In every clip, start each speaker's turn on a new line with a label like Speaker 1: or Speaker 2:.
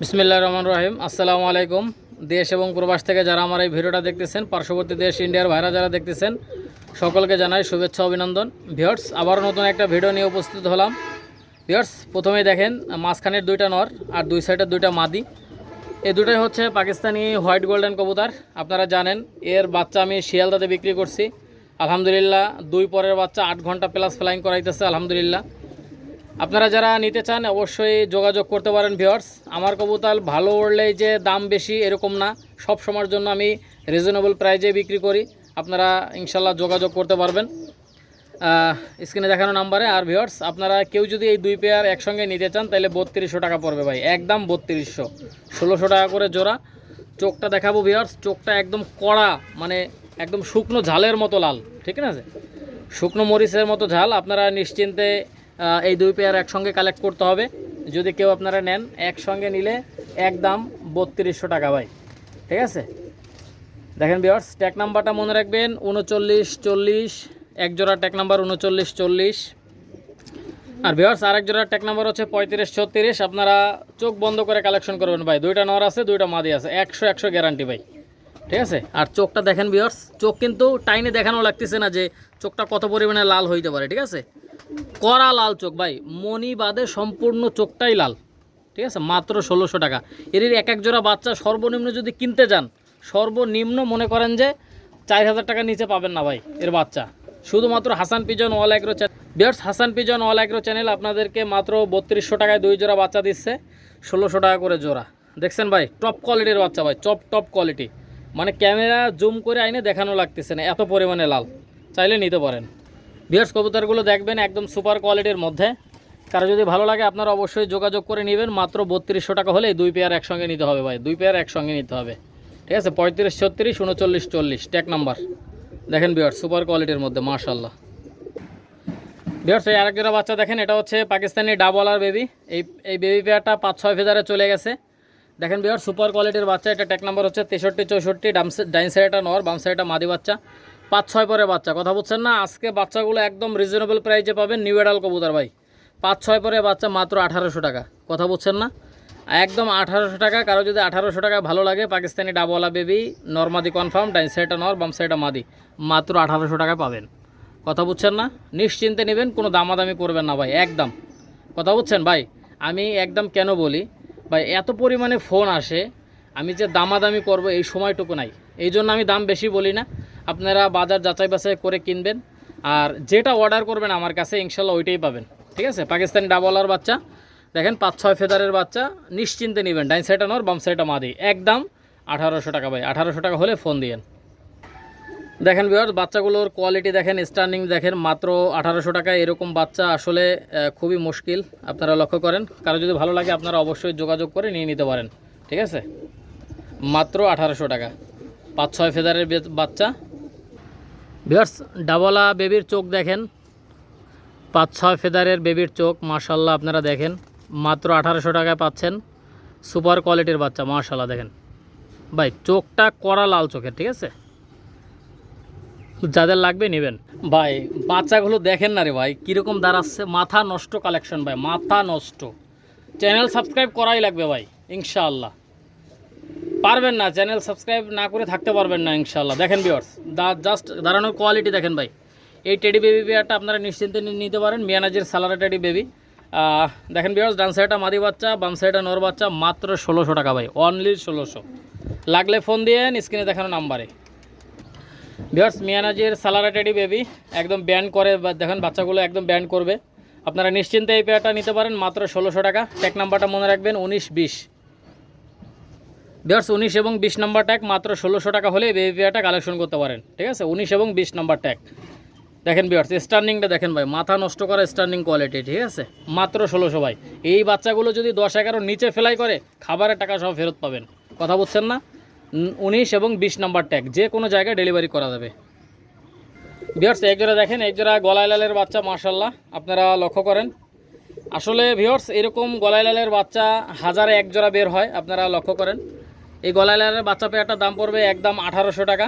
Speaker 1: বিসমিল্লাহির রহমানির রহিম। আসসালামু আলাইকুম। দেশ এবং প্রবাস থেকে যারা আমার এই ভিডিওটা দেখতেছেন, পার্শ্ববর্তী দেশ ইন্ডিয়ার ভাইরা যারা দেখতেছেন, সকলকে জানাই শুভেচ্ছা অভিনন্দন। ভিউয়ার্স, আবারও নতুন একটা ভিডিও নিয়ে উপস্থিত হলাম। ভিউয়ার্স, প্রথমেই দেখেন মাঝখানের দুইটা নর আর দুই সাইডের দুইটা মাদি। এই দুটোই হচ্ছে পাকিস্তানি হোয়াইট গোল্ডেন কবুতর। আপনারা জানেন এর বাচ্চা আমি শিয়ালদাতে বিক্রি করছি। আলহামদুলিল্লাহ, দুই পরের বাচ্চা 8 ঘন্টা প্লাস ফ্লাইং করাইতেছে আলহামদুলিল্লাহ। আপনারা যারা নিতে চান অবশ্যই যোগাযোগ করতে পারেন। ভিউয়ার্স, আমার কবুতর ভালো উড়লেই যে দাম বেশি এরকম না, সব সময়ের জন্য আমি রিজনেবল প্রাইজে বিক্রি করি। আপনারা ইনশাল্লাহ যোগাযোগ করতে পারবেন স্ক্রিনে দেখানো নাম্বারে। আর ভিউয়ার্স, আপনারা কেউ যদি এই দুই পেয়ার একসঙ্গে নিতে চান তাহলে 3200 টাকা পড়বে ভাই, একদম 3200, 1600 টাকা করে জোড়া। চোখটা দেখাবো ভিউয়ার্স, চোখটা একদম কড়া, মানে একদম শুকনো ঝালের মতো লাল, ঠিক আছে, শুকনো মরিচের মতো ঝাল। আপনারা নিশ্চিন্তে এই দুই পেয়ার একসঙ্গে কালেক্ট করতে হবে। যদি কেউ আপনারা নেন একসঙ্গে নিলে একদম 3200 টাকা ভাই, ঠিক আছে। দেখেন ভিউয়ার্স, ট্যাগ নাম্বারটা মনে রাখবেন 3940, এক জোড়া ট্যাগ নাম্বার 3940। আর ভিউয়ার্স, আরেক জোড়া ট্যাগ নাম্বার হচ্ছে 3536। আপনারা চোখ বন্ধ করে কালেকশন করবেন ভাই, দুইটা নর আছে দুইটা মাদি আছে, 100 গ্যারান্টি ভাই, ঠিক আছে। আর চোখটা দেখেন ভিউয়ার্স, চোখ কিন্তু টাইনে দেখানো লাগতেছে না যে চোখটা কত পরিমাণে লাল হইতে পারে, ঠিক আছে। কড়া লাল চোখ ভাই, মনি বাদে সম্পূর্ণ চোখটাই লাল, ঠিক আছে। মাত্র 1600 টাকা। এর এক এক জোড়া বাচ্চা সর্বনিম্ন যদি কিনতে যান, সর্বনিম্ন মনে করেন যে 4000 টাকার নিচে পাবেন না ভাই এর বাচ্চা। শুধুমাত্র Hasan pigeon all agro channel, বিয়ার্স Hasan pigeon all agro channel আপনাদেরকে মাত্র 3200 টাকায় দুই জোড়া বাচ্চা দিচ্ছে, 1600 টাকা করে জোড়া। দেখছেন ভাই, টপ কোয়ালিটির বাচ্চা ভাই, টপ কোয়ালিটি, মানে ক্যামেরা জুম করে আইনে দেখানো লাগতেছে না, এত পরিমাণে লাল। চাইলে নিতে পারেন। ভিউয়ার্স, কবুতরগুলো দেখবেন একদম সুপার কোয়ালিটির মধ্যে। কারো যদি ভালো লাগে আপনারা অবশ্যই যোগাযোগ করে নেবেন। মাত্র 3200 টাকা হলে দুই পেয়ার একসঙ্গে নিতে হবে ভাই, দুই পেয়ার একসঙ্গে নিতে হবে, ঠিক আছে। 35 36 39 40 ট্যাগ নাম্বার। দেখেন ভিউয়ার্স, সুপার কোয়ালিটির মধ্যে মাশাআল্লাহ। ভিউয়ার্স, এই আরেক জোড়া বাচ্চা দেখেন, এটা হচ্ছে পাকিস্তানি ডাবলার বেবি। এই বেবি পেয়ারটা 5-6 ফেদারে চলে গেছে। দেখেন ভিউয়ার্স, সুপার কোয়ালিটির বাচ্চা। এটা ট্যাগ নাম্বার হচ্ছে 63 64। ডাইন সাইডটা নর, বাম সাইডটা মাদি বাচ্চা, 5-6 পরে বাচ্চা। কথা বলছেন না, আজকে বাচ্চাগুলো একদম রিজনেবল প্রাইসে পাবেন। নিউ এডাল কবুতর ভাই, 5-6 পরে বাচ্চা, মাত্র 1800 টাকা। কথা বলছেন না, একদম 1800 টাকা। কারো যদি 1800 টাকা ভালো লাগে, পাকিস্তানি ডাবওয়ালা বেবি, নরমাদি কনফার্ম, ডাইন সাইডটা নর, বাম সাইডটা মাদি, মাত্র 1800 টাকা পাবেন। কথা বুঝছেন না, নিশ্চিন্তে নেবেন, কোনো দামাদামি করবেন না ভাই, একদম। কথা বুঝছেন ভাই, আমি একদম কেন বলি ভাই, এত পরিমাণে ফোন আসে, আমি যে দামাদামি করব এই সময়টুকু নাই, এই জন্য আমি দাম বেশি বলি না। আপনারা বাজার যাচাই বাছাই করে কিনবেন, আর যেটা অর্ডার করবেন আমার কাছে ইনশাল্লাহ ওইটাই পাবেন, ঠিক আছে। পাকিস্তানি ডাবলার বাচ্চা দেখেন, 5-6 ফেদারের বাচ্চা, নিশ্চিন্তে নেবেন। ডাইন সাইডটা নর, বাম সাইডটা মাদি, একদম 1800 টাকা ভাই, 1800 টাকা হলে ফোন দিয়েন। দেখেন ভিউয়ার্স, বাচ্চাগুলোর কোয়ালিটি দেখেন, স্ট্যান্ডিং দেখেন, মাত্র 1800 টাকা। এরকম বাচ্চা আসলে খুবই মুশকিল, আপনারা লক্ষ্য করেন। কারো যদি ভালো লাগে আপনারা অবশ্যই যোগাযোগ করে নিয়ে নিতে পারেন, ঠিক আছে। মাত্র 1800 টাকা, 5-6 ফেদারের বাচ্চা। ভিউয়ার্স, ডাবলা বেবির চোখ দেখেন, 5-6 ফেদারের বেবির চোখ, মাশাল্লাহ। আপনারা দেখেন, মাত্র 1800 টাকায় পাচ্ছেন সুপার কোয়ালিটির বাচ্চা, মাশাল্লাহ। দেখেন ভাই, চোখটা কড়া লাল চোখের, ঠিক আছে। যাদের লাগবে নেবেন ভাই। বাচ্চাগুলো দেখেন না রে ভাই, কীরকম দাঁড়াচ্ছে, মাথা নষ্ট কালেকশন ভাই, মাথা নষ্ট। চ্যানেল সাবস্ক্রাইব করাই লাগবে ভাই ইনশাআল্লাহ। পারবেন না, চ্যানেল সাবস্ক্রাইব না করে থাকতে পারবেন না ইনশাআল্লাহ। দেখেন ভিউয়ার্স, জাস্ট দাঁড়ানোর কোয়ালিটি দেখেন ভাই। এই টেডি বেবি পেয়ারটা আপনারা নিশ্চিন্তে নিতে পারেন, মিয়ানাজির সালারা টেডি বেবি। দেখেন ভিউয়ার্স, ডান সাইডটা মাদি বাচ্চা, বাম সাইডটা নর বাচ্চা, মাত্র 1600 টাকা ভাই, অনলি 1600। লাগলে ফোন দিয়ে স্ক্রিনে দেখানো নাম্বারে। ভিউয়ার্স, মিয়ানাজির সালারা টেডি বেবি একদম ব্যান্ড করে, দেখেন বাচ্চাগুলো একদম ব্যান্ড করবে। আপনারা নিশ্চিন্তে এই পেয়ারটা নিতে পারেন, মাত্র 1600 টাকা। ট্যাগ নাম্বারটা মনে রাখবেন 19-20। ভিউয়ার্স, 19 এবং 20 নাম্বার ট্যাগ, মাত্র 1600 টাকা হলে এই বেবি পেয়ারটা কালেকশন করতে পারেন, ঠিক আছে। 19 এবং 20 নাম্বার ট্যাগ। দেখেন ভিউয়ার্স, স্ট্যান্ডিংটা দেখেন ভাই, মাথা নষ্ট করা স্ট্যান্ডিং কোয়ালিটি, ঠিক আছে। মাত্র 1600 ভাই। এই বাচ্চাগুলো যদি 10-11 নিচে ফেলাই করে, খাবারের টাকা সব ফেরত পাবেন। কথা বুঝছেন না, 19 এবং 20 নাম্বার ট্যাগ, যে কোনো জায়গায় ডেলিভারি করা যাবে। ভিউয়ার্স, এক জোড়া দেখেন, এক জোড়া গলায় লালের বাচ্চা, মাশাল্লাহ। আপনারা লক্ষ্য করেন, আসলে ভিউয়ার্স এরকম গলায় লালের বাচ্চা হাজারে এক জোড়া বের হয়, আপনারা লক্ষ্য করেন। এই গলায় লালের বাচ্চা পেয়ারটার দাম পড়বে একদম 1800 টাকা।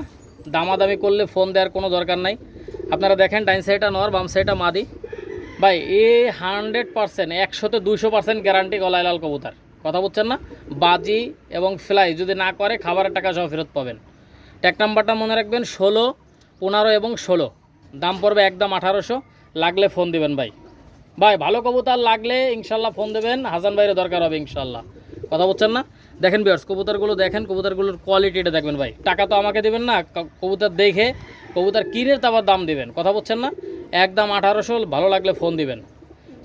Speaker 1: দামাদামি করলে ফোন দেওয়ার কোনো দরকার নাই। আপনারা দেখেন, ডাইন সাইডটা নর, বাম সাইডটা মাদি ভাই। এ 100%, 100-200% গ্যারান্টি গলায় লাল কবুতর। কথা বলছেন না, বাজি এবং ফ্লাই যদি না করে খাবারের টাকা সহ ফেরত পাবেন। ট্যাগ নাম্বারটা মনে রাখবেন 16, 15 এবং 16, দাম পড়বে একদম 1800। লাগলে ফোন দিবেন ভাই। ভাই ভালো কবুতর লাগলে ইনশাল্লাহ ফোন দেবেন, হাসান ভাইয়ের দরকার হবে ইনশাল্লাহ। কথা বলছেন না, দেখেন ভিউয়ার্স কবুতরগুলো দেখেন, কবুতরগুলোর কোয়ালিটিটা দেখবেন ভাই। টাকা তো আমাকে দেবেন না, কবুতর দেখে কবুতর কিনে তারপর দাম দিবেন। কথা বলছেন না, একদম 1800, ভালো লাগলে ফোন দিবেন।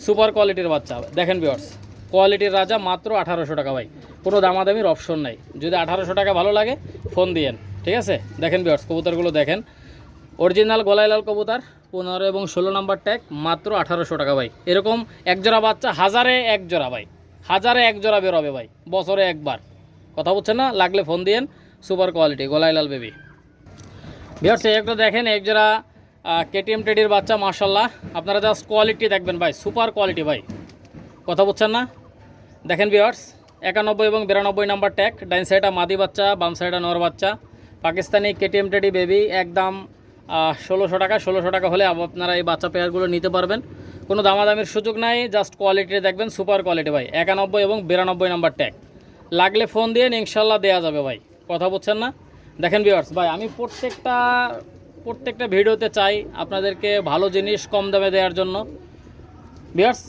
Speaker 1: সুপার কোয়ালিটির বাচ্চা দেখেন ভিউয়ার্স, কোয়ালিটির রাজা মাত্র 1800 টাকা ভাই, কোনো দামাদামির অপশন নাই। যদি 1800 টাকা ভালো লাগে ফোন দিয়েন, ঠিক আছে। দেখেন ভিউয়ার্স কবুতরগুলো দেখেন, অরিজিনাল গলায় লাল কবুতর, 15 এবং 16 নাম্বার ট্যাগ, মাত্র 1800 টাকা ভাই। এরকম একজোড়া বাচ্চা হাজারে এক জোড়া ভাই, হাজারে এক জোড়া বেরোবে ভাই, বছরে একবার। কথা বলছেন না, লাগলে ফোন দিয়েন। সুপার কোয়ালিটি গলায় লাল বেবি। ভিউয়ার্স একটা দেখেন একজোড়া কেটিএম টেডির বাচ্চা, মাশাল্লাহ। আপনারা জাস্ট কোয়ালিটি দেখবেন ভাই, সুপার কোয়ালিটি ভাই। কথা বলছেন না, দেখেন ভিউয়ার্স 91 এবং 92 নাম্বার ট্যাগ, ডাইন সাইডটা মাদি বাচ্চা, বাম সাইডটা নর বাচ্চা, পাকিস্তানি কেটিএম টেডি বেবি, একদম 1600 টাকা। 1600 টাকা হলে আপনারা এই বাচ্চা পেয়ারগুলো নিতে পারবেন, কোনো দামাদামির সুযোগ নাই। জাস্ট কোয়ালিটি দেখবেন, সুপার কোয়ালিটি ভাই। 91 এবং 92 নাম্বার ট্যাগ, লাগলে ফোন দিয়ে ইনশাল্লাহ দেওয়া যাবে ভাই। কথা বলছেন না, দেখেন ভিউয়ার্স ভাই আমি প্রত্যেকটা ভিডিওতে চাই আপনাদেরকে ভালো জিনিস কম দামে দেওয়ার জন্য। ভিউয়ার্স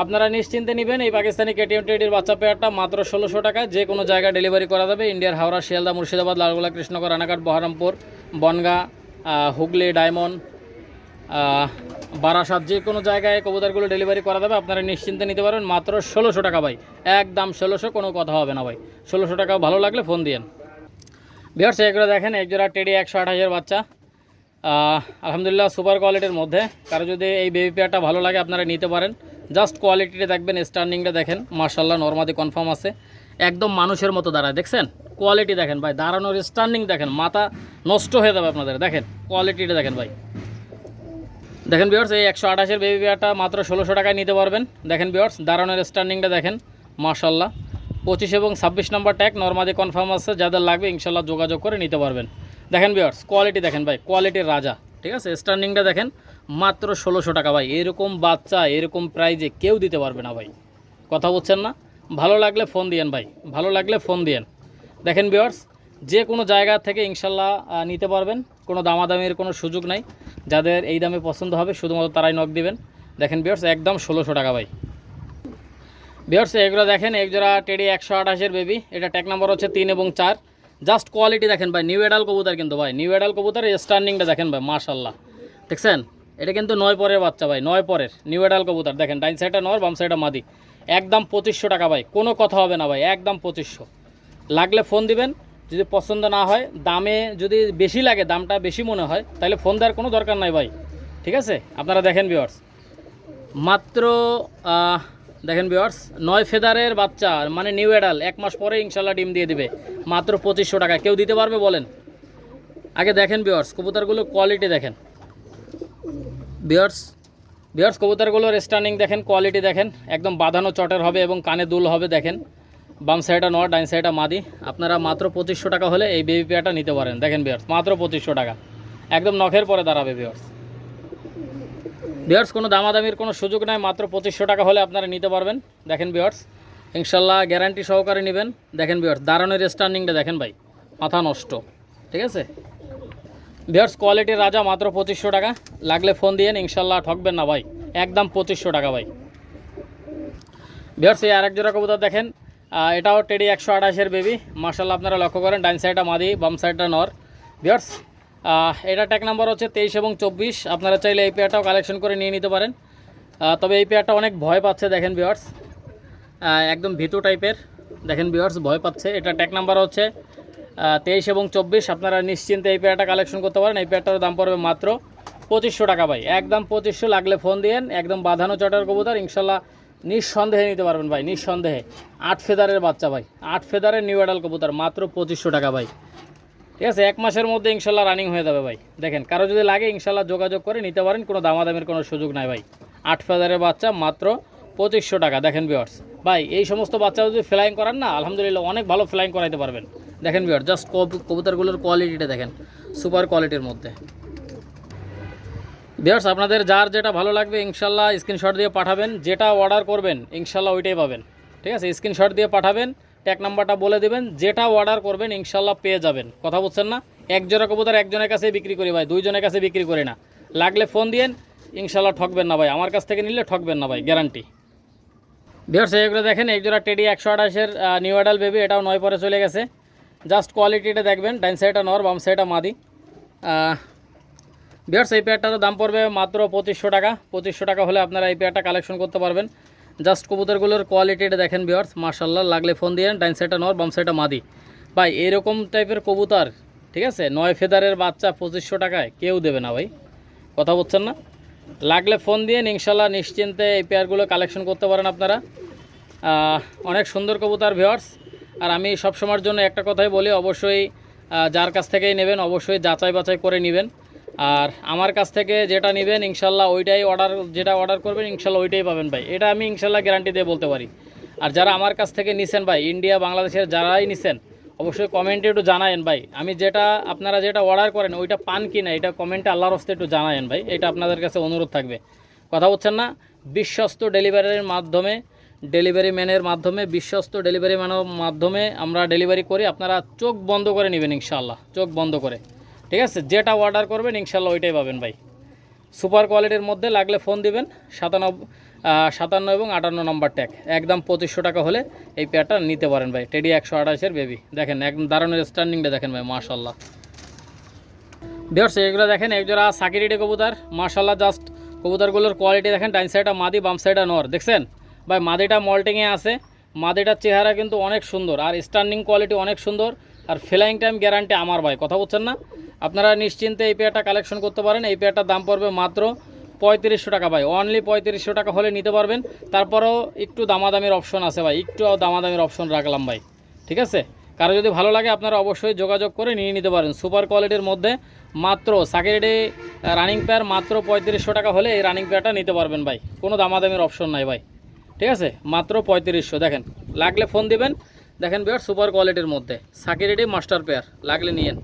Speaker 1: আপনারা নিশ্চিন্তে নেবেন এই পাকিস্তানি কেটিএম টেডির বাচ্চা পেয়ারটা মাত্র 1600 টাকায় যে কোনো জায়গায় ডেলিভারি করা যাবে। ইন্ডিয়ার হাওড়া, শিয়ালদা, মুর্শিদাবাদ, লালগোলা, কৃষ্ণনগর, রানাঘাট, বহরমপুর, বনগাঁ, হুগলি, ডায়মন্ড, বারাসাত, যে কোনো জায়গায় কবুতরগুলো ডেলিভারি করা যাবে। আপনারা নিশ্চিন্তে নিতে পারবেন মাত্র 1600 টাকা ভাই, একদম 1600, কোনো কথা হবে না ভাই। 1600 টাকা ভালো লাগলে ফোন দিয়েন। ভিউয়ার্স এগুলো দেখেন একজোড়া টেডি 128 বাচ্চা, আলহামদুলিল্লাহ সুপার কোয়ালিটির মধ্যে। কারো যদি এই বেবি পেয়ারটা ভালো লাগে আপনারা নিতে পারেন। জাস্ট কোয়ালিটিটা দেখবেন, স্ট্যান্ডিংটা দেখেন, মাশাল্লাহ নরমাদি কনফার্ম আছে, একদম মানুষের মতো দাঁড়ায়। দেখছেন কোয়ালিটি দেখেন ভাই, দাঁড়ানোর স্ট্যান্ডিং দেখেন, মাথা নষ্ট হয়ে যাবে আপনাদের। দেখেন কোয়ালিটিটা দেখেন ভাই। দেখেন ভিউয়ার্স এই 128 বেবি পেয়ারটা মাত্র 1600 টাকায় নিতে পারবেন। দেখেন ভিউয়ার্স দাঁড়ানোর স্ট্যান্ডিংটা দেখেন, মাশাল্লাহ। 25 এবং 26 নাম্বার ট্যাগ, নরমাদি কনফার্ম আছে, যাদের লাগবে ইনশাল্লাহ যোগাযোগ করে নিতে পারবেন। দেখেন ভিউয়ার্স কোয়ালিটি দেখেন ভাই, কোয়ালিটির রাজা, ঠিক আছে। স্ট্যান্ডিংটা দেখেন, মাত্র 1600 টাকা ভাই। এরকম বাচ্চা এরকম প্রাইজে কেউ দিতে পারবে না ভাই। কথা বলছেন না, ভালো লাগলে ফোন দিয়েন ভাই, ভালো লাগলে ফোন দিয়েন। দেখেন ভিউয়ার্স যে কোনো জায়গা থেকে ইনশাল্লাহ নিতে পারবেন, কোনো দামাদামির কোনো সুযোগ নাই। যাদের এই দামে পছন্দ হবে শুধুমাত্র তারাই নক দিবেন। দেখেন ভিউয়ার্স একদম 1600 টাকা ভাই। ভিউয়ার্স এগুলো দেখেন একজোড়া টেডি 128 বেবি, এটা ট্যাগ নাম্বার হচ্ছে 3 এবং 4। জাস্ট কোয়ালিটি দেখেন ভাই, নিউ এডাল কবুতর কিন্তু ভাই, নিউ এডাল কবুতর। স্ট্যান্ডিংটা দেখেন ভাই, মাশাল্লাহ। দেখছেন এটা কিন্তু 9 পরের বাচ্চা ভাই, 9 পরের নিউ এডাল কবুতর। দেখেন ডাইন সাইডটা নর, বাম সাইডটা মাদি, একদম 2500 টাকা ভাই, কোনো কথা হবে না ভাই, একদম 2500। লাগলে ফোন দিবেন, যদি পছন্দ না হয়, দামে যদি বেশি লাগে, দামটা বেশি মনে হয়, তাহলে ফোন দেওয়ার কোনো দরকার নাই ভাই, ঠিক আছে। আপনারা দেখেন ভিউয়ার্স মাত্র দেখেন ভিউয়ার্স 9 ফেদারের বাচ্চা, মানে নিউ এডাল, 1 মাস পরে ইনশাল্লাহ ডিম দিয়ে দিবে, মাত্র 2500 টাকা। কেউ দিতে পারবে বলেন? আগে দেখেন ভিউয়ার্স কবুতরগুলো কোয়ালিটি দেখেন। ভিউয়ার্স কবুতরগুলোর স্ট্যান্ডিং দেখেন, কোয়ালিটি দেখেন, একদম বাঁধানো চটের হবে এবং কানে দুল হবে। দেখেন বাম সাইডটা নর, ডাইন সাইডটা মাদি। আপনারা মাত্র 2500 টাকা হলে এই বেবি পেয়ারটা নিতে পারেন। দেখেন ভিউয়ার্স মাত্র 2500 টাকা, একদম নখের পরে দাঁড়াবে ভিউয়ার্স কোনো দামাদামির কোনো সুযোগ নাই, মাত্র 2500 টাকা হলে আপনারা নিতে পারবেন। দেখেন ভিউয়ার্স ইনশাল্লাহ গ্যারান্টি সহকারে নেবেন। দেখেন ভিউয়ার্স দাঁড়ানোর স্ট্যান্ডিংটা দেখেন ভাই, মাথা নষ্ট, ঠিক আছে। ভিউয়ার্স কোয়ালিটির রাজা, মাত্র 2500 টাকা। লাগলে ফোন দিয়েন, ইনশাল্লাহ ঠকবেন না ভাই, একদম 2500 টাকা ভাই। ভিউয়ার্স এই আরেক জোড়া কবুতর দেখেন, এটাও টেডি 128 বেবি, মাশাল্লাহ। আপনারা লক্ষ্য করেন ডাইন সাইডটা মাদি, বাম সাইডটা নর। ভিউয়ার্স এটা ট্যাগ নাম্বার হচ্ছে 23 এবং 24। আপনারা চাইলে এই পেয়ারটাও কালেকশন করে নিয়ে নিতে পারেন। তবে এই পেয়ারটা অনেক ভয় পাচ্ছে, দেখেন ভিউয়ার্স একদম ভীতু টাইপের। দেখেন ভিউয়ার্স ভয় পাচ্ছে। এটা ট্যাগ নাম্বার হচ্ছে 23 এবং 24। আপনারা নিশ্চিন্তে এই পেয়ারটা কালেকশন করতে পারেন। এই পেয়ারটার দাম পড়বে মাত্র 2500 টাকা ভাই, একদম 2500। লাগলে ফোন দিয়েন, একদম বাঁধানো চটার কবুতর, ইনশাল্লাহ নিঃসন্দেহে নিতে পারবেন ভাই, নিঃসন্দেহে। 8 ফেদারের বাচ্চা ভাই, 8 ফেদারের নিউ এডাল কবুতর, মাত্র 2500 টাকা ভাই, ঠিক আছে। 1 মাসের মধ্যে ইনশাল্লাহ রানিং হয়ে যাবে ভাই। দেখেন কারো যদি লাগে ইনশাল্লাহ যোগাযোগ করে নিতে পারেন, কোনো দামাদামের কোনো সুযোগ নাই ভাই। 8 ফেদারের বাচ্চা, মাত্র 2500 টাকা। দেখেন ভিউয়ার্স ভাই এই সমস্ত বাচ্চা যদি ফ্লাইং করান না, আলহামদুলিল্লাহ অনেক ভালো ফ্লাইং করাইতে পারবেন। দেখেন ভিউয়ার্স জাস্ট কবুতরগুলোর কোয়ালিটিটা দেখেন, সুপার কোয়ালিটির মধ্যে। ভিউয়ার্স আপনাদের যার যেটা ভালো লাগবে ইনশাল্লাহ স্ক্রিনশট দিয়ে পাঠাবেন, যেটা অর্ডার করবেন ইনশাল্লাহ ওইটাই পাবেন, ঠিক আছে, স্ক্রিনশট দিয়ে পাঠাবেন, ট্যাগ নাম্বারটা বলে দেবেন, যেটা অর্ডার করবেন ইনশাল্লাহ পেয়ে যাবেন। কথা বুঝছেন না? এক জোড়া কবুতর একজনের কাছে বিক্রি করি ভাই, দুইজনের কাছে বিক্রি করি না। লাগলে ফোন দিয়েন, ইনশাল্লাহ ঠকবেন না ভাই, আমার কাছ থেকে নিলে ঠকবেন না ভাই, গ্যারান্টি। ভিউয়ার্স এইগুলো দেখেন, এক জোড়া টেডি 128-এর নিউ অ্যাডাল বেবি, এটাও 9 পরে চলে গেছে। জাস্ট কোয়ালিটিটা দেখবেন, ডাইন সাইডটা নর, বাম সাইডটা মাদি। ভিউয়ার্স এই পেয়ারটার দাম পড়বে মাত্র 2500 টাকা। 2500 টাকা হলে আপনারা এই পেয়ারটা কালেকশন করতে পারবেন। জাস্ট কবুতরগুলোর কোয়ালিটিটা দেখেন ভিউয়ার্স, মাশাআল্লাহ। লাগলে ফোন দিয়েন, ডাইন সাইডটা নর, বাম সাইডটা মাদি। ভাই এরকম টাইপের কবুতর, ঠিক আছে, 9 ফেদারের বাচ্চা 2500 টাকায় কেউ দেবে না ভাই, কথা বলছেন না? লাগলে ফোন দিয়ে ইনশাল্লাহ নিশ্চিন্তে এই পেয়ারগুলো কালেকশন করতে পারেন আপনারা। অনেক সুন্দর কবুতর ভিউয়ার্স। আর আমি সবসময়ের জন্য একটা কথাই বলি, অবশ্যই যার কাছ থেকেই নেবেন অবশ্যই যাচাই বাছাই করে নেবেন। আর আমার কাছ থেকে যেটা নেবেন ইনশাল্লাহ ওইটাই যেটা অর্ডার করবেন ইনশাল্লাহ ওইটাই পাবেন ভাই, এটা আমি ইনশাল্লাহ গ্যারান্টি দিয়ে বলতে পারি। আর যারা আমার কাছ থেকে নিছেন ভাই, ইন্ডিয়া বাংলাদেশের যারাই নিছেন, অবশ্যই কমেন্টে একটু জানায়েন ভাই, আমি আপনারা যেটা অর্ডার করেন ওইটা পান কি না, এটা কমেন্টে আল্লাহর হস্তে একটু জানায়েন ভাই, এটা আপনাদের কাছে অনুরোধ থাকবে। কথা বলছেন না? বিশ্বস্ত ডেলিভারির মাধ্যমে, ডেলিভারি ম্যানের মাধ্যমে, বিশ্বস্ত ডেলিভারি ম্যানের মাধ্যমে আমরা ডেলিভারি করি। আপনারা চোখ বন্ধ করে নেবেন ইনশাআল্লাহ, চোখ বন্ধ করে, ঠিক আছে? যেটা অর্ডার করবেন ইনশাআল্লাহ ওইটাই পাবেন ভাই। সুপার কোয়ালিটির মধ্যে লাগলে ফোন দিবেন। 57 এবং 58 নম্বর ট্যাগ, একদম 2500 টাকা হলে এই পেয়ারটা নিতে পারেন ভাই। টেডি 128-এর বেবি দেখেন, একদম দারুণের স্ট্যান্ডিংটা দেখেন ভাই, মাশাআল্লাহ। ভিউয়ার্স এগুলো দেখেন, একজোড়া সাকিরিডি কবুতর, মাশাআল্লাহ। জাস্ট কবুতরগুলোর কোয়ালিটি দেখেন, ডাইন সাইডটা মাদি, বাম সাইডটা নর, দেখছেন ভাই? মাদিটা মল্টিংয়ে আছে, মাদিটার চেহারা কিন্তু অনেক সুন্দর, আর স্ট্যান্ডিং কোয়ালিটি অনেক সুন্দর, আর ফ্লাইং টাইম গ্যারান্টি আমার ভাই, কথা বলছেন না? আপনারা নিশ্চিন্তে এই পেয়ারটা কালেকশন করতে পারেন। এই পেয়ারটার দাম পড়বে মাত্র 3500 টাকা ভাই, অনলি 3500 টাকা হলে নিতে পারবেন। তারপরেও একটু দামাদামির অপশন আছে ভাই, একটু দামাদামির অপশন রাখলাম ভাই, ঠিক আছে? কারো যদি ভালো লাগে আপনারা অবশ্যই যোগাযোগ করে নিয়ে নিতে পারেন। সুপার কোয়ালিটির মধ্যে মাত্র সাকিরিডি রানিং পেয়ার মাত্র 3500 টাকা হলে এই রানিং পেয়ারটা নিতে পারবেন ভাই, কোনো দামাদামির অপশন নাই ভাই, ঠিক আছে? মাত্র 3500। দেখেন, লাগলে ফোন দিবেন। দেখেন ভিউয়ার্স, সুপার কোয়ালিটির মধ্যে সাকিরিডি মাস্টার পেয়ার, লাগলে নিয়েন।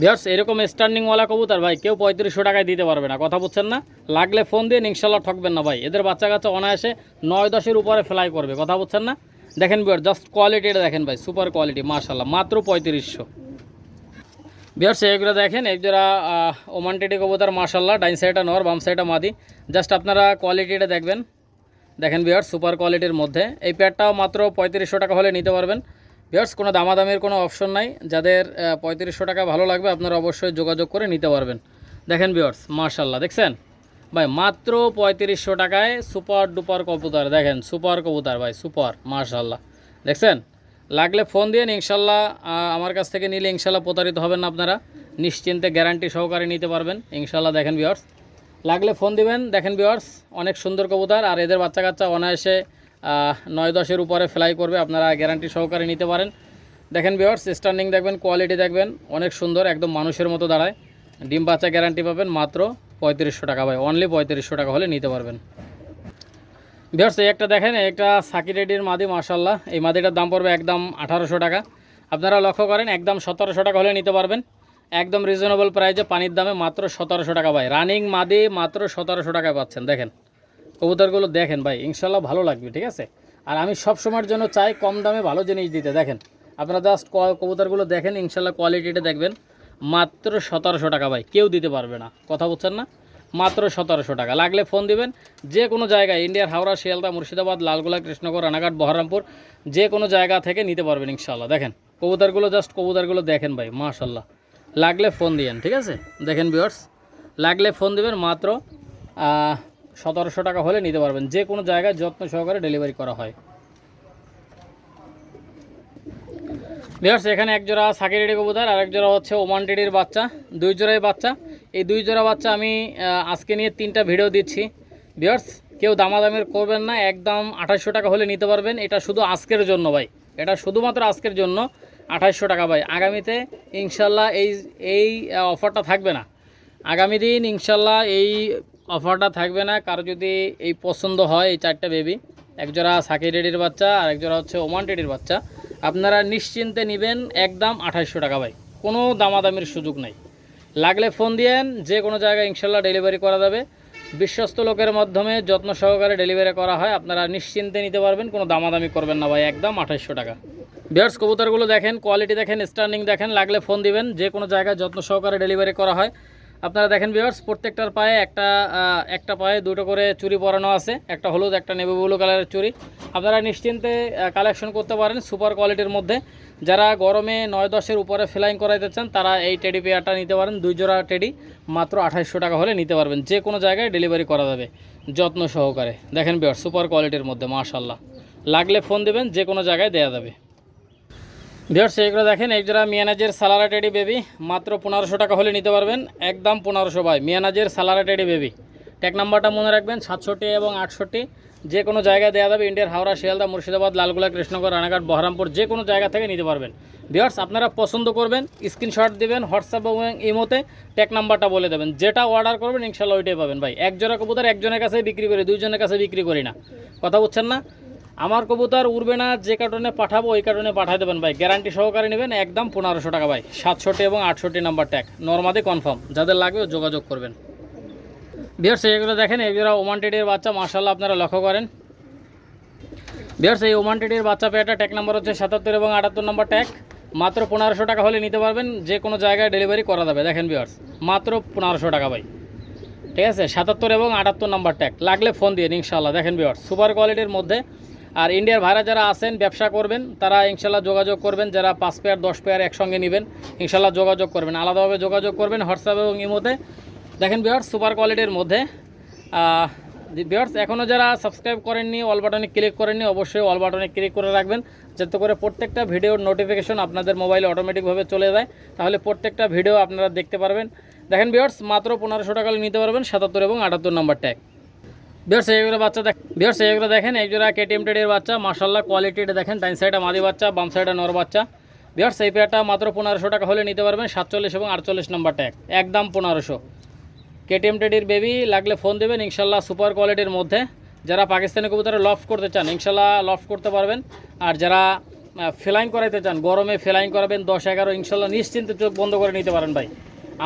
Speaker 1: ভিউয়ার্স এরকম স্ট্যান্ডিংওয়ালা কবুতর ভাই কেউ 3500 টাকায় দিতে পারবে না, কথা বুঝছেন না? লাগলে ফোন দিয়ে ইনশাল্লাহ ঠকবেন না ভাই। এদের বাচ্চা কাচ্চা অনায়াসে 9-10-এর উপরে ফ্লাই করবে, কথা বুঝছেন না? দেখেন ভিউয়ার্স, জাস্ট কোয়ালিটিটা দেখেন ভাই, সুপার কোয়ালিটি, মাশাআল্লাহ, মাত্র 3500। ভিউয়ার্স এগুলো দেখেন, একজোড়া ওমান টেডি কবুতর, মাশাআল্লাহ। ডাইন সাইডটা নর, বাম সাইডটা মাদি। জাস্ট আপনারা কোয়ালিটিটা দেখবেন, দেখেন ভিউয়ার্স, সুপার কোয়ালিটির মধ্যে এই পেয়ারটাও মাত্র 3500 টাকা হলে নিতে পারবেন। ভিউয়ার্স কোনো দামাদামের কোনো অপশন নাই, যাদের 3500 টাকা ভালো লাগবে আপনারা অবশ্যই যোগাযোগ করে নিতে পারবেন। দেখেন ভিউয়ার্স, মাশাআল্লাহ, দেখছেন ভাই, মাত্র 3500 টাকায় সুপার ডুপার কবুতর, দেখেন সুপার কবুতর ভাই, সুপার, মাশাআল্লাহ, দেখছেন? লাগলে ফোন দিয়ে ইনশাল্লাহ আমার কাছ থেকে নিলে ইনশাল্লাহ প্রতারিত হবেন না, আপনারা নিশ্চিন্তে গ্যারান্টি সহকারে নিতে পারবেন ইনশাল্লাহ। দেখেন ভিউয়ার্স, লাগলে ফোন দিবেন। দেখেন ভিউয়ার্স, অনেক সুন্দর কবুতর, আর এদের বাচ্চা কাচ্চা অনায়াসে 9-10-এর উপরে ফ্লাই করবে, আপনারা গ্যারান্টি সহকারে নিতে পারেন। দেখেন ভিউয়ার্স, স্ট্যান্ডিং দেখবেন, কোয়ালিটি দেখবেন, অনেক সুন্দর, একদম মানুষের মতো দাঁড়ায়। ডিম বাচ্চা গ্যারান্টি পাবেন মাত্র 3500 টাকা ভাই, অনলি 3500 টাকা হলে নিতে পারবেন। ভিউয়ার্স এই একটা দেখেন, একটা সাকিরিডির মাদি, মাশাআল্লাহ। এই মাদিটার দাম পড়বে একদম 1800 টাকা। আপনারা লক্ষ্য করেন, একদম 1700 টাকা হলে নিতে পারবেন, একদম রিজনেবল প্রাইসে, পানির দামে মাত্র 1700 টাকা ভাই। রানিং মাদি মাত্র 1700 টাকায় পাচ্ছেন। দেখেন কবুতরগুলো দেখেন ভাই, ইনশাল্লাহ ভালো লাগবে, ঠিক আছে? আর আমি সব সময়ের জন্য চাই কম দামে ভালো জিনিস দিতে। দেখেন আপনারা জাস্ট কবুতরগুলো দেখেন, ইনশাল্লাহ কোয়ালিটিটা দেখবেন, মাত্র 1700 টাকা ভাই, কেউ দিতে পারবে না, কথা বুঝছেন না? মাত্র 1700 টাকা। লাগলে ফোন দিবেন, যে কোনো জায়গায়, ইন্ডিয়ার হাওড়া, শিয়ালদা, মুর্শিদাবাদ, লালগোলা, কৃষ্ণনগর, রানাঘাট, বহরমপুর, যে কোনো জায়গা থেকে নিতে পারবেন ইনশাল্লাহ। দেখেন কবুতরগুলো, জাস্ট কবুতরগুলো দেখেন ভাই, মাশাআল্লাহ। লাগলে ফোন দিয়েন, ঠিক আছে? দেখেন ভিউয়ার্স, লাগলে ফোন দিবেন, মাত্র 1700 টাকা হলে নিতে পারবেন, যে কোনো জায়গায় যত্ন সহকারে ডেলিভারি করা হয়। ভিউয়ার্স এখানে এক জোড়া সাকিরিডি কবুতর, আর এক জোড়া হচ্ছে ওমান টেডির বাচ্চা, দুই জোড়াই বাচ্চা। এই দুই জোড়া বাচ্চা আমি আজকে নিয়ে 3টা ভিডিও দিচ্ছি। ভিউয়ার্স কেউ দামাদামের করবেন না, একদম 2800 টাকা হলে নিতে পারবেন। এটা শুধু আজকের জন্য ভাই, এটা শুধুমাত্র আজকের জন্য 2800 টাকা ভাই। আগামীতে ইনশাল্লাহ এই অফারটা থাকবে না, আগামী দিন ইনশাল্লাহ এই অফারটা থাকবে না। কারো যদি এই পছন্দ হয়, এই 4টা বেবি, এক জোড়া সাকিরিডির বাচ্চা আর এক জোড়া হচ্ছে ওমান টেডির বাচ্চা, আপনারা নিশ্চিন্তে নেবেন একদম 2800 টাকা ভাই, কোনো দামাদামির সুযোগ নাই। লাগলে ফোন দিয়েন, যে কোনো জায়গায় ইনশাল্লাহ ডেলিভারি করা যাবে। বিশ্বস্ত লোকের মাধ্যমে যত্ন সহকারে ডেলিভারি করা হয়, আপনারা নিশ্চিন্তে নিতে পারবেন, কোনো দামাদামি করবেন না ভাই, একদম 2800 টাকা। বিয়ার্স কবুতরগুলো দেখেন, কোয়ালিটি দেখেন, স্ট্যান্ডিং দেখেন, লাগলে ফোন দিবেন, যে কোনো জায়গায় যত্ন সহকারে ডেলিভারি করা হয়। আপনারা দেখেন বিয়ার্স, প্রত্যেকটার পায়ে একটা পায়ে দুটো করে চুড়ি পরানো আছে, একটা হলুদ একটা নেভি ব্লু কালারের চুড়ি। আপনারা নিশ্চিন্তে কালেকশন করতে পারেন সুপার কোয়ালিটির মধ্যে। যারা গরমে 9-10-এর উপরে ফ্লাইং করাইতে চান তারা এই টেডি পেয়ারটা নিতে পারেন। 2 জোড়া টেডি মাত্র 2800 টাকা হলে নিতে পারবেন, যে কোনো জায়গায় ডেলিভারি করা যাবে যত্ন সহকারে। দেখেন বিয়ার্স, সুপার কোয়ালিটির মধ্যে মাশাআল্লাহ, লাগলে ফোন দেবেন, যে কোনো জায়গায় দেওয়া যাবে। ভিউয়ার্স এইগুলো দেখেন, এই জোড়া মিয়ানাজের সালারা টেডি বেবি মাত্র 1500 টাকা হলে নিতে পারবেন, একদম 1500 ভাই। মিয়ানাজের সালারা টেডি বেবি, ট্যাগ নাম্বারটা মনে রাখবেন 67 এবং 68, যে কোনো জায়গায় দেওয়া যাবে। ইন্ডিয়ার হাওড়া, শিয়ালদা, মুর্শিদাবাদ, লালগোলা, কৃষ্ণনগর, রানাঘাট, বহরমপুর, যে কোনো জায়গা থেকে নিতে পারবেন। ভিউয়ার্স আপনারা পছন্দ করবেন, স্ক্রিনশট দিবেন হোয়াটসঅ্যাপ এবং ইমোতে, ট্যাগ নাম্বারটা বলে দেবেন, যেটা অর্ডার করবেন ইনশাল্লাহ ওইটাই পাবেন ভাই। এক জোড়া কবুতর একজনের কাছে বিক্রি করি, 2 জনের কাছে বিক্রি করি না, কথা বুঝছেন না? আমার কবুতর উড়বে না, যে কার্টনে পাঠাবো ওই কার্টনে পাঠিয়ে দেবেন ভাই, গ্যারান্টি সহকারে নেবেন, একদম 1500 টাকা ভাই। 67 এবং 68 নাম্বার ট্যাগ নরমাদি কনফার্ম, যাদের লাগবে যোগাযোগ করবেন। ভিউয়ার্স এইগুলো দেখেন, এগুলো ওমান টেডির বাচ্চা মাশাআল্লাহ, আপনারা লক্ষ্য করেন। ভিউয়ার্স এই ওমান টেডির বাচ্চা পেয়ারটা ট্যাগ নাম্বার হচ্ছে 77 এবং 78 নাম্বার ট্যাগ, মাত্র 1500 টাকা হলে নিতে পারবেন, যে কোনো জায়গায় ডেলিভারি করা যাবে। দেখেন ভিউয়ার্স, মাত্র 1500 টাকা ভাই, ঠিক আছে। 77 এবং 78 নাম্বার ট্যাগ, লাগলে ফোন দিয়ে ইনশাআল্লাহ। দেখেন ভিউয়ার্স, সুপার কোয়ালিটির মধ্যে। আর ইন্ডিয়ার ভাইরা যারা আছেন ব্যবসা করবেন তারা ইনশাল্লাহ যোগাযোগ করবেন, যারা 5 পেয়ার 10 পেয়ার একসঙ্গে নেবেন ইনশাল্লাহ যোগাযোগ করবেন, আলাদাভাবে যোগাযোগ করবেন হোয়াটসঅ্যাপ এবং ইমোতে। দেখেন ভিউয়ার্স, সুপার কোয়ালিটির মধ্যে। ভিউয়ার্স এখনও যারা সাবস্ক্রাইব করেননি, অল বাটনে ক্লিক করেননি, অবশ্যই অল বাটনে ক্লিক করে রাখবেন, যাতে করে প্রত্যেকটা ভিডিওর নোটিফিকেশন আপনাদের মোবাইলে অটোমেটিকভাবে চলে যায়, তাহলে প্রত্যেকটা ভিডিও আপনারা দেখতে পারবেন। দেখেন ভিউয়ার্স, মাত্র 1500 টাকা নিতে পারবেন, 77 এবং 78 নাম্বার ট্যাগ। ভিউয়ার্স এইগুলো বাচ্চা ভিউয়ার্স এইগুলো দেখেন, এই জোড়া কেটিএম টেডির বাচ্চা মাশাআল্লাহ, কোয়ালিটিটা দেখেন, ডাইন সাইডে মাদি বাচ্চা, বাম সাইডে নর বাচ্চা। ভিউয়ার্স এই পেয়ারটা মাত্র 1500 টাকা হলে নিতে পারবেন, 47 এবং 48 নাম্বার ট্যাগ, একদম 1500। কেটিএম টেডির বেবি, লাগলে ফোন দেবেন ইনশাল্লাহ, সুপার কোয়ালিটির মধ্যে। যারা পাকিস্তানি কবুতরে লফট করতে চান ইনশাল্লাহ লফট করতে পারবেন, আর যারা ফ্লাইং করাইতে চান, গরমে ফ্লাইং করাবেন 10-11, ইনশাল্লাহ নিশ্চিন্তে চোখ বন্ধ করে নিতে পারেন ভাই।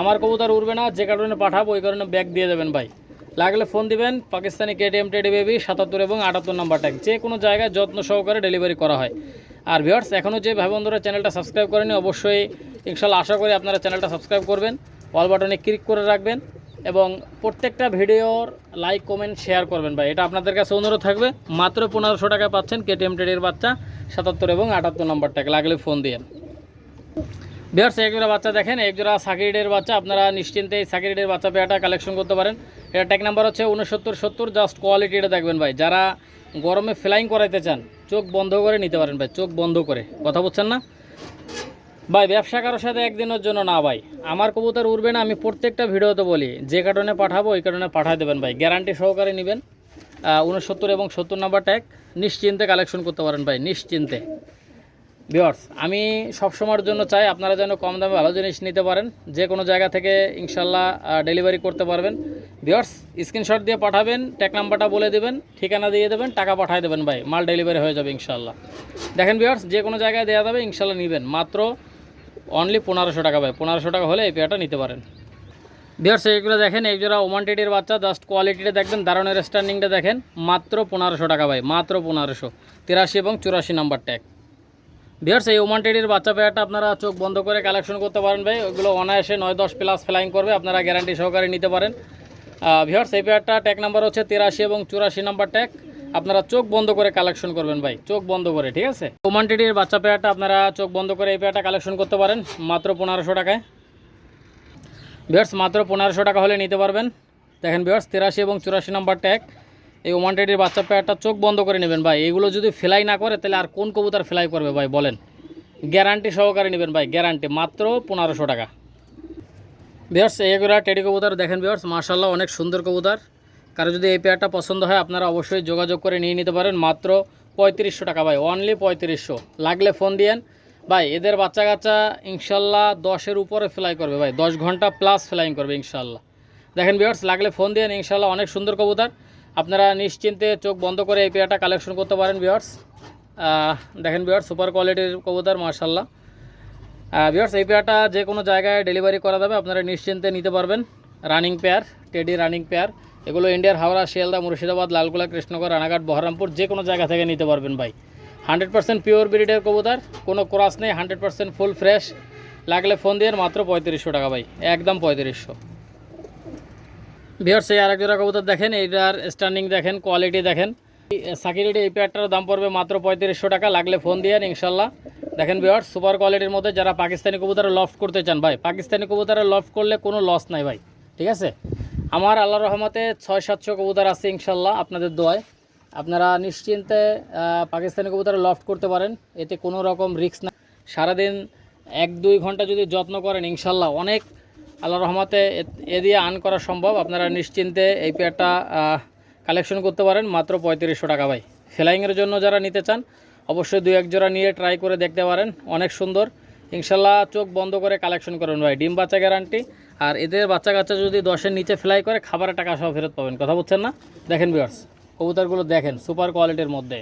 Speaker 1: আমার কবুতর উড়বে না, যে কারণে পাঠাবো ওই কারণে ব্যাগ দিয়ে দেবেন ভাই, লাগলে ফোন দিবেন। পাকিস্তানি কেটিএম টেডি বেবি 77 এবং 78 নাম্বার ট্যাগ, যে কোনো জায়গায় যত্ন সহকারে ডেলিভারি করা হয়। আর ভিউয়ার্স এখনও যে ভাই বন্ধুরা চ্যানেলটা সাবস্ক্রাইব করেনি, অবশ্যই ইনশাল্লাহ আশা করি আপনারা চ্যানেলটা সাবস্ক্রাইব করবেন, অল বাটনে ক্লিক করে রাখবেন, এবং প্রত্যেকটা ভিডিওর লাইক কমেন্ট শেয়ার করবেন ভাই, এটা আপনাদের কাছে অনুরোধ থাকবে। মাত্র 1500 টাকায় পাচ্ছেন কেটিএম টেডির বাচ্চা, 77 এবং 78 নাম্বার ট্যাগ, লাগলে ফোন দিয়ে। ভিউয়ার্স এক জোড়া বাচ্চা দেখেন, এক জোড়া সাকিরের বাচ্চা, আপনারা নিশ্চিন্তে এই সাকিরের বাচ্চা পেয়ারটা কালেকশন করতে পারেন। এটা ট্যাগ নাম্বার হচ্ছে 6970, জাস্ট কোয়ালিটিটা দেখবেন ভাই। যারা গরমে ফ্লাইং করাইতে চান চোখ বন্ধ করে নিতে পারেন ভাই, চোখ বন্ধ করে, কথা বলছেন না ভাই? ব্যবসা কারোর সাথে একদিনের জন্য না ভাই, আমার কবুতর উড়বে না, আমি প্রত্যেকটা ভিডিওতে বলি, যে কারণে পাঠাবো ওই কারণে পাঠিয়ে দেবেন ভাই, গ্যারান্টি সহকারে নেবেন। 69 এবং 70 নাম্বার ট্যাগ, নিশ্চিন্তে কালেকশন করতে পারেন ভাই, নিশ্চিন্তে। ভিউয়ার্স আমি সবসময়ের জন্য চাই আপনারা যেন কম দামে ভালো জিনিস নিতে পারেন, যে কোনো জায়গা থেকে ইনশাল্লাহ ডেলিভারি করতে পারবেন। ভিউয়ার্স স্ক্রিনশট দিয়ে পাঠাবেন, ট্যাগ নাম্বারটা বলে দেবেন, ঠিকানা দিয়ে দেবেন, টাকা পাঠিয়ে দেবেন ভাই, মাল ডেলিভারি হয়ে যাবে ইনশাল্লাহ। দেখেন ভিউয়ার্স, যে কোনো জায়গায় দেওয়া যাবে ইনশাল্লাহ, নেবেন মাত্র অনলি 1500 টাকা ভাই, 1500 টাকা হলে এই পেয়ারটা নিতে পারেন। ভিউয়ার্স এইগুলো দেখেন, এই জোড়া ওমান টেডির বাচ্চা, জাস্ট কোয়ালিটিটা দেখবেন, দারুণের স্ট্যান্ডিংটা দেখেন, মাত্র 1500 টাকা ভাই, মাত্র 1500, 83 এবং 84 নাম্বার ট্যাগ। ভিউয়ার্স এই ওমান টেডির বাচ্চা পেয়ারটা আপনারা চোখ বন্ধ করে কালেকশন করতে পারেন ভাই, ওইগুলো অনায়াসে 9-10 প্লাস ফ্লাইং করবে, আপনারা গ্যারান্টি সহকারে নিতে পারেন। ভিউয়ার্স এই পেয়ারটা ট্যাগ নাম্বার হচ্ছে 83 এবং 84 নাম্বার ট্যাগ, আপনারা চোখ বন্ধ করে কালেকশন করবেন ভাই, চোখ বন্ধ করে, ঠিক আছে। ওমান টেডির বাচ্চা পেয়ারটা আপনারা চোখ বন্ধ করে এই পেয়ারটা কালেকশন করতে পারেন মাত্র 1500 টাকায়। ভিউয়ার্স মাত্র 1500 টাকা হলে নিতে পারবেন। দেখেন ভিউয়ার্স 83 এবং 84 নাম্বার ট্যাগ, এই ওমান টেডির বাচ্চা পেয়ারটা চোখ বন্ধ করে নেবেন ভাই, এগুলো যদি ফ্লাই না করে তাহলে আর কোন কবুতর ফ্লাই করবে ভাই বলেন? গ্যারান্টি সহকারে নেবেন ভাই, গ্যারান্টি, মাত্র 1500 টাকা। ভিউয়ার্স এগুলো টেডি কবুতর দেখেন ভিউয়ার্স মাশাআল্লাহ, অনেক সুন্দর কবুতর। কারো যদি এই পেয়ারটা পছন্দ হয় আপনারা অবশ্যই যোগাযোগ করে নিয়ে নিতে পারেন, মাত্র 3500 টাকা ভাই, অনলি 3500, লাগলে ফোন দিয়েন ভাই। এদের বাচ্চা কাচ্চা ইনশাল্লাহ 10-এর উপরে ফ্লাই করবে ভাই, 10 ঘন্টা প্লাস ফ্লাইং করবে ইনশাল্লাহ। দেখেন ভিউয়ার্স লাগলে ফোন দিয়েন ইনশাল্লাহ, অনেক সুন্দর কবুতর, আপনারা নিশ্চিন্তে চোখ বন্ধ করে এই পেয়ারটা কালেকশন করতে পারেন ভিউয়ার্স। দেখেন ভিউয়ার্স সুপার কোয়ালিটির কবুতর মাশাআল্লাহ। ভিউয়ার্স এই পেয়ারটা যে কোনো জায়গায় ডেলিভারি করা যাবে, আপনারা নিশ্চিন্তে নিতে পারবেন। Running pair, teddy running pair, এগুলো ইন্ডিয়ার হাওড়া, শিয়ালদা, মুর্শিদাবাদ, লালগোলা, কৃষ্ণনগর, রানাঘাট, বহরমপুর যে কোনো জায়গা থেকে নিতে পারবেন ভাই। 100% পিওর ব্রিডের কবুতর, কোনো ক্রস নেই, 100% ফুল ফ্রেশ। লাগলে ফোন দিয়ে মাত্র 3500 টাকা ভাই, একদম 3500। ভিউয়ার্স এই আরেক জোড়া কবুতর দেখেন, এইটার স্ট্যান্ডিং দেখেন, কোয়ালিটি দেখেন। সাকিরিটি এই পেয়ারটার দাম পড়বে মাত্র 3500 টাকা, লাগলে ফোন দিয়ে ইনশাল্লাহ। দেখেন ভিউয়ার্স সুপার কোয়ালিটির মধ্যে যারা পাকিস্তানি কবুতরে লফট করতে চান ভাই, পাকিস্তানি কবুতরে লফট করলে কোনো লস নাই ভাই, ঠিক আছে। আমার আল্লাহর রহমতে 600-700 কবুতর আছে ইনশাল্লাহ, আপনাদের দোয়ায় আপনারা নিশ্চিন্তে পাকিস্তানি কবুতরে লফট করতে পারেন, এতে কোনো রকম রিস্ক না। সারাদিন 1-2 ঘন্টা যদি যত্ন করেন ইনশাল্লাহ অনেক আল্লাহর রহমতে এ দিয়ে আর্ন করা সম্ভব। আপনারা নিশ্চিন্তে এই পেয়ারটা কালেকশন করতে পারেন মাত্র 3500 টাকা ভাই। ফ্লাইংয়ের জন্য যারা নিতে চান অবশ্যই 2-1 জোড়া নিয়ে ট্রাই করে দেখতে পারেন, অনেক সুন্দর ইনশাল্লাহ। চোখ বন্ধ করে কালেকশন করুন ভাই, ডিম বাচ্চা গ্যারান্টি। আর এদের বাচ্চা কাচ্চা যদি 10-এর নিচে ফ্লাই করে খাবারের টাকা সহ ফেরত পাবেন, কথা বলছেন না। দেখেন ভিউয়ার্স কবুতরগুলো দেখেন, সুপার কোয়ালিটির মধ্যে,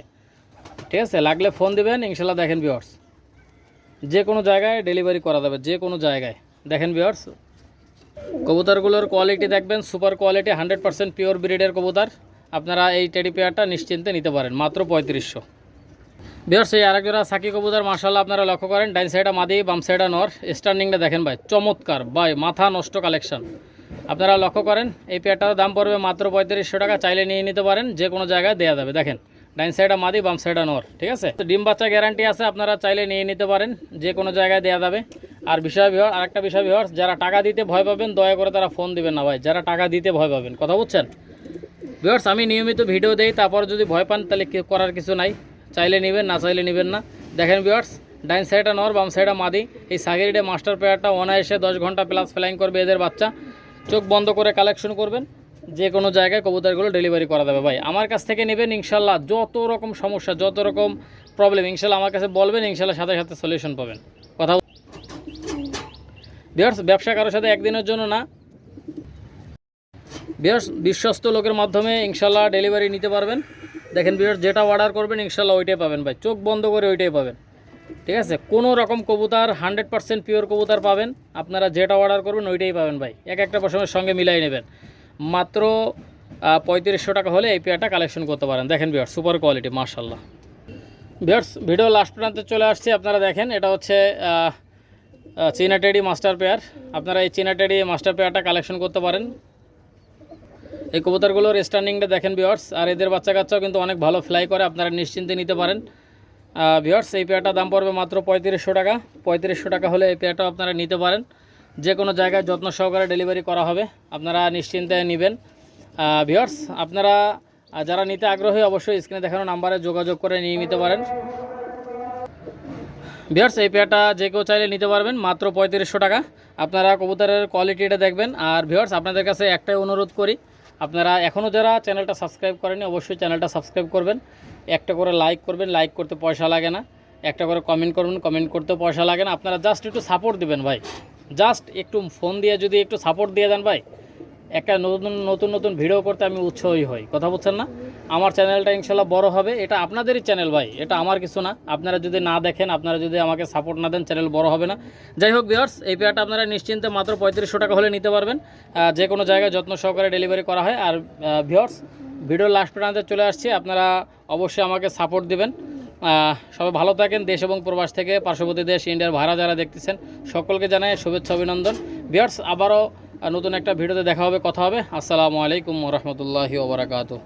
Speaker 1: ঠিক আছে। লাগলে ফোন দিবেন ইনশাল্লাহ। দেখেন ভিউয়ার্স যে কোনো জায়গায় ডেলিভারি করা যাবে, যে কোনো জায়গায়। দেখেন ভিউয়ার্স কবুতরগুলোর কোয়ালিটি দেখবেন, সুপার কোয়ালিটি, 100% পিওর ব্রিডের কবুতর। আপনারা এই টেডি পেয়ারটা নিশ্চিন্তে নিতে পারেন মাত্র 3500। ভিউয়ার্স এই আরেক জোড়া সাকি কবুতর মাশাআল্লাহ আপনারা লক্ষ্য করেন, ডাইন সাইডা মাদি, বাম সাইডা নর। স্ট্যান্ডিংটা দেখেন ভাই, চমৎকার ভাই, মাথা নষ্ট কালেকশন। আপনারা লক্ষ্য করেন এই পেয়ারটার দাম পড়বে মাত্র 3500 টাকা, চাইলে নিয়ে নিতে পারেন, যে কোনো জায়গায় দেওয়া যাবে। দেখেন ডাইন সাইডা মাদি, বাম সাইডা নর, ঠিক আছে। তো ডিম বাচ্চা গ্যারান্টি আছে, আপনারা চাইলে নিয়ে নিতে পারেন, যে কোনো জায়গায় দেওয়া যাবে। আর আরেকটা বিষয় ভিউয়ার্স, যারা টাকা দিতে ভয় পাবেন দয়া করে তারা ফোন দিবেন না ভাই, যারা টাকা দিতে ভয় পাবেন, কথা বুঝছেন ভিউয়ার্স। আমি নিয়মিত ভিডিও দেই, তারপর যদি ভয় পান তাহলে করার কিছু নাই, চাইলে নেবেন, না চাইলে নেবেন না। দেখেন ভিউয়ার্স ডাইন সাইডা নর, বাম সাইডা মাদি। এই সাগিরিডে মাস্টার পেয়ারটা অনায়াসে 10 ঘন্টা প্লাস ফ্লাইং করবে এদের বাচ্চা। চোখ বন্ধ করে কালেকশন করবেন, যে কোনো জায়গায় কবুতরগুলো ডেলিভারি করা যাবে ভাই। আমার কাছ থেকে নেবেন ইনশাল্লাহ, যত রকম সমস্যা, যত রকম প্রবলেম ইনশাল্লাহ আমার কাছে বলবেন, ইনশাল্লাহ সাথে সাথে সলিউশন পাবেন, কথা। ভিউয়ার্স ব্যবসা কারোর সাথে একদিনের জন্য না, ভিউয়ার্স বিশ্বস্ত লোকের মাধ্যমে ইনশাল্লাহ ডেলিভারি নিতে পারবেন। দেখেন ভিউয়ার্স যেটা অর্ডার করবেন ইনশাল্লাহ ওইটাই পাবেন ভাই, চোখ বন্ধ করে ওইটাই পাবেন, ঠিক আছে। কোনো রকম কবুতর 100% পিওর কবুতর পাবেন, আপনারা যেটা অর্ডার করবেন ওইটাই পাবেন ভাই। একটা পশমের সঙ্গে মিলাই নেবেন, মাত্র 3500 টাকা হলে এই পেয়ারটা কালেকশন করতে পারেন। দেখেন ভিউয়ার্স সুপার কোয়ালিটি মাশাআল্লাহ। ভিউয়ার্স ভিডিও লাস্ট প্রান্তে চলে আসছে, আপনারা দেখেন এটা হচ্ছে চীনা টেডি মাস্টার পেয়ার। আপনারা এই চীনা টেডি মাস্টার পেয়ারটা কালেকশন করতে পারেন। এই কবুতরগুলোর স্ট্যান্ডিংটা দেখেন ভিউয়ার্স, আর এদের বাচ্চা কাচ্চাও কিন্তু অনেক ভালো ফ্লাই করে, আপনারা নিশ্চিন্তে নিতে পারেন। ভিউয়ার্স এই পেয়ারটার দাম পড়বে মাত্র 3500 টাকা। 3500 টাকা হলে এই পেয়ারটাও আপনারা নিতে পারেন, যে কোনো জায়গায় যত্ন সহকারে ডেলিভারি করা হবে, আপনারা নিশ্চিন্তে নেবেন। ভিউয়ার্স আপনারা যারা নিতে আগ্রহী অবশ্যই স্ক্রিনে দেখানো নাম্বারে যোগাযোগ করে নিয়ে নিতে পারেন। ভিউয়ার্স এই পেয়ারটা যে কেউ চাইলে নিতে পারবেন মাত্র 3500 টাকা। আপনারা কবুতরের কোয়ালিটিটা দেখবেন। আর ভিউয়ার্স আপনাদের কাছে একটাই অনুরোধ করি, আপনারা এখনও যারা চ্যানেলটা সাবস্ক্রাইব করেনি অবশ্যই চ্যানেলটা সাবস্ক্রাইব করবেন, একটা করে লাইক করবেন, লাইক করতে পয়সা লাগে না, একটা করে কমেন্ট করবেন, কমেন্ট করতেও পয়সা লাগে না। আপনারা জাস্ট একটু সাপোর্ট দিবেন ভাই, জাস্ট একটু ফোন দিয়ে যদি একটু সাপোর্ট দিয়ে দেন ভাই, একটা নতুন নতুন ভিডিও করতে আমি উৎসাহী হই, কথা বলছেন না। আমার চ্যানেলটা ইনশাল্লাহ বড় হবে, এটা আপনাদেরই চ্যানেল ভাই, এটা আমার কিছু না। আপনারা যদি না দেখেন, আপনারা যদি আমাকে সাপোর্ট না দেন, চ্যানেল বড় হবে না। যাই হোক ভিউয়ার্স এই পেয়ারটা আপনারা নিশ্চিন্তে মাত্র 3500 টাকা হলে নিতে পারবেন, যে কোনো জায়গায় যত্ন সহকারে ডেলিভারি করা হয়। আর ভিউয়ার্স ভিডিওর লাস্ট পর্যন্ত চলে আসছি, আপনারা অবশ্যই আমাকে সাপোর্ট দিবেন। সবাই ভালো থাকেন, দেশ এবং প্রবাস থেকে পার্শ্ববর্তী দেশ ইন্ডিয়ার ভাড়া যারা দেখতেছেন সকলকে জানাই শুভেচ্ছা অভিনন্দন। ভিউয়ার্স আবারও নতুন একটা ভিডিওতে দেখা হবে, কথা হবে। আসসালামু আলাইকুম ওয়া রাহমাতুল্লাহি ওয়া বারাকাতুহু।